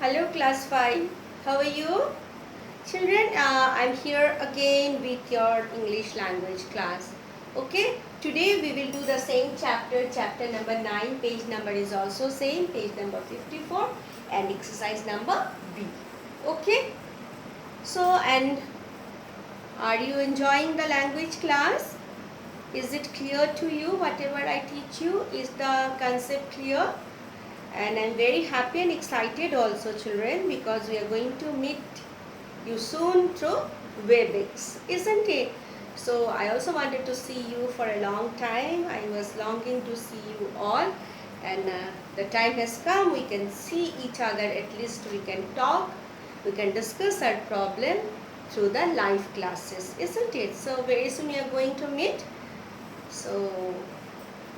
Hello class 5. How are you? Children, I'm here again with your English language class. Okay, today we will do the same chapter number 9, page number is also same, page number 54 and exercise number B. Okay, so and are you enjoying the language class? Is it clear to you whatever I teach you? Is the concept clear? And I'm very happy and excited also children because we are going to meet you soon through WebEx, isn't it? So I also wanted to see you for a long time. I was longing to see you all and the time has come. We can see each other, at least we can talk, we can discuss our problem through the live classes, isn't it? So very soon we are going to meet. So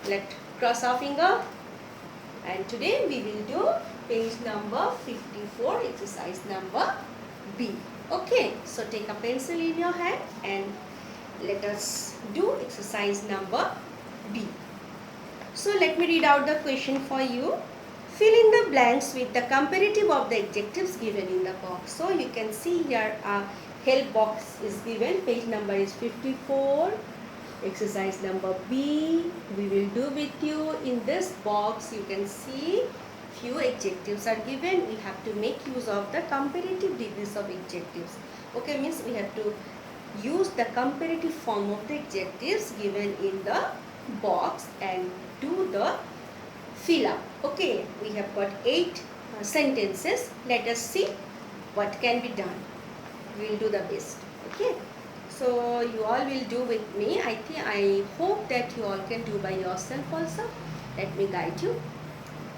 let's cross our finger. And today we will do page number 54, exercise number B. Okay, so take a pencil in your hand and let us do exercise number B. So let me read out the question for you. Fill in the blanks with the comparative of the adjectives given in the box. So you can see here a help box is given. Page number is 54. Exercise number B, we will do with you. In this box you can see few adjectives are given. We have to make use of the comparative degrees of adjectives. Okay, means we have to use the comparative form of the adjectives given in the box and do the fill up. Okay, we have got 8 sentences. Let us see what can be done. We will do the best. Okay. So you all will do with me. I hope that you all can do by yourself also. Let me guide you.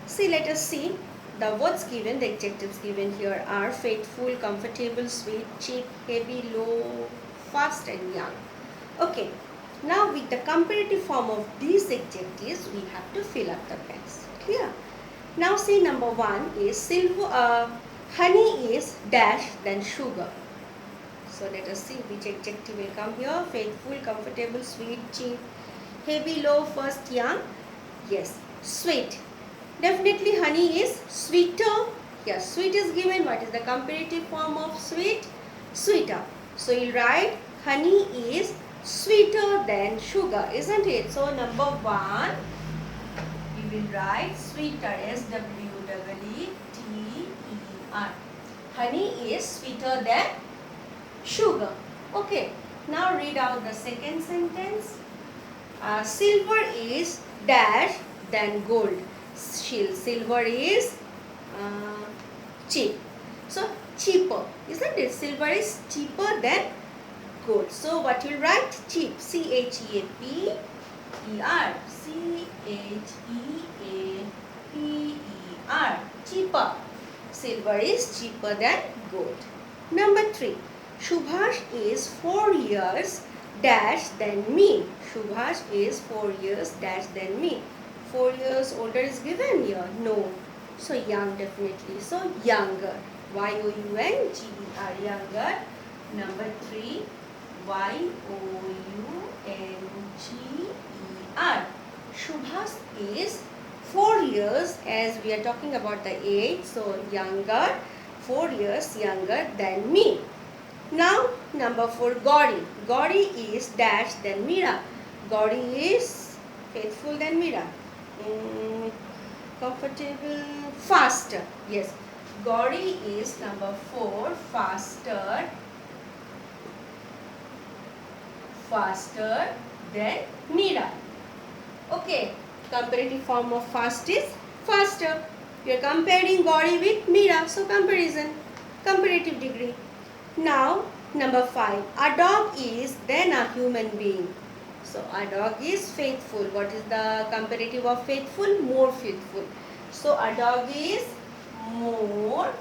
See, let us see the words given, the adjectives given here are faithful, comfortable, sweet, cheap, heavy, low, fast and young. Okay. Now with the comparative form of these adjectives, we have to fill up the blanks. Clear? Now see number 1 is honey is dash then sugar. So let us see which adjective will come here. Faithful, comfortable, sweet, cheap, heavy, low, fast, young. Yes, sweet. Definitely honey is sweeter. Yes, sweet is given. What is the comparative form of sweet? Sweeter. So you'll write honey is sweeter than sugar, isn't it? So number 1, you will write sweeter, S-W-E-E-T-E-R. Honey is sweeter than sugar. Okay, now read out the second sentence. Silver is dash than gold. Silver is cheap. So cheaper, isn't it? Silver is cheaper than gold. So what you write? Cheap. C-H-E-A-P-E-R. C-H-E-A-P-E-R. Cheaper. Silver is cheaper than gold. Number 3. Subhash is 4 years dash than me. Subhash is 4 years dash than me. 4 years older is given here? No. So young definitely. So younger. Y-O-U-N-G-E-R. Younger. Number 3. Y-O-U-N-G-E-R. Subhash is 4 years, as we are talking about the age. So younger. 4 years younger than me. Now, number 4, Gauri. Gauri is dash than Meera. Gauri is faithful than Meera. Comfortable, faster. Yes, Gauri is number 4, faster than Meera. Okay, comparative form of fast is faster. We are comparing Gauri with Meera, so comparison, comparative degree. Now, number 5, a dog is then a human being. So, a dog is faithful. What is the comparative of faithful? More faithful. So, a dog is more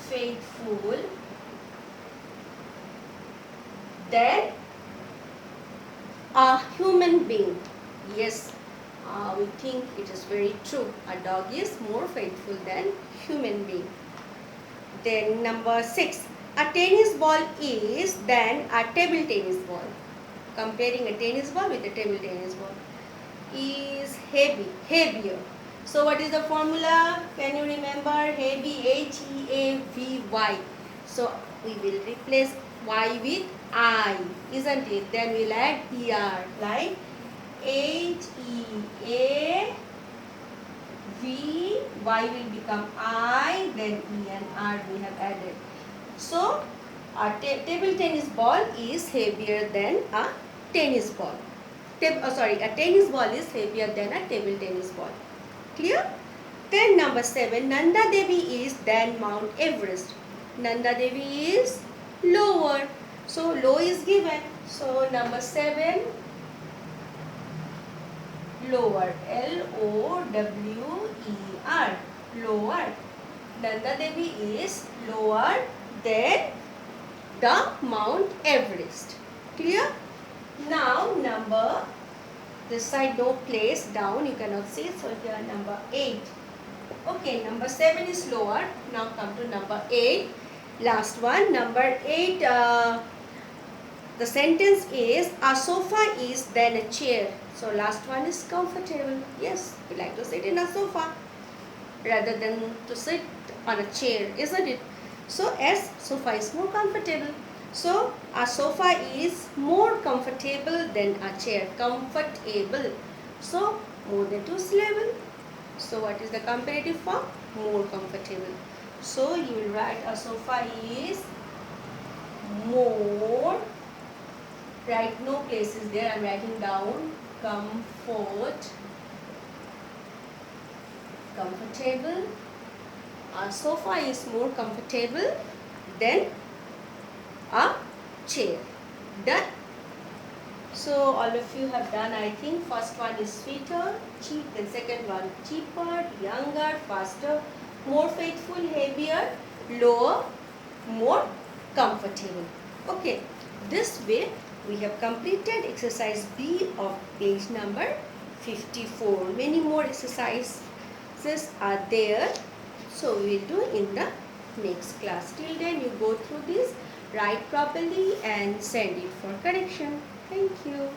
faithful than a human being. Yes, we think it is very true. A dog is more faithful than human being. Then number 6. A tennis ball is than a table tennis ball. Comparing a tennis ball with a table tennis ball. Is heavier. So what is the formula? Can you remember? Heavy, H-E-A-V-Y. So we will replace Y with I, isn't it? Then we'll add ER, like H-E-A-V-Y will become I, then E and R we have added. So a table tennis ball is heavier than a tennis ball. A tennis ball is heavier than a table tennis ball. Clear? Then number 7, Nanda Devi is than Mount Everest. Nanda Devi is lower. So low is given. So number 7, lower. L-O-W-E-R. Lower. Nanda Devi is lower than the Mount Everest. Clear? Now number, this side no place down, you cannot see. So here number 8. Okay, number 7 is lower. Now come to number 8. Last one, number 8. The sentence is, a sofa is than a chair. So last one is comfortable. Yes, we like to sit in a sofa rather than to sit on a chair, isn't it? So as sofa is more comfortable. So a sofa is more comfortable than a chair. Comfortable. So more than 2 syllable. So what is the comparative form? More comfortable. So you will write a sofa is more. Write no places there. I am writing down comfort. Comfortable. A sofa is more comfortable than a chair. Done. So all of you have done, I think. First one is sweeter, cheap. Then second one cheaper, younger, faster, more faithful, heavier, lower, more comfortable. Okay, this way we have completed exercise B of page number 54. Many more exercises are there. So we will do in the next class. Till then you go through this, write properly and send it for correction. Thank you.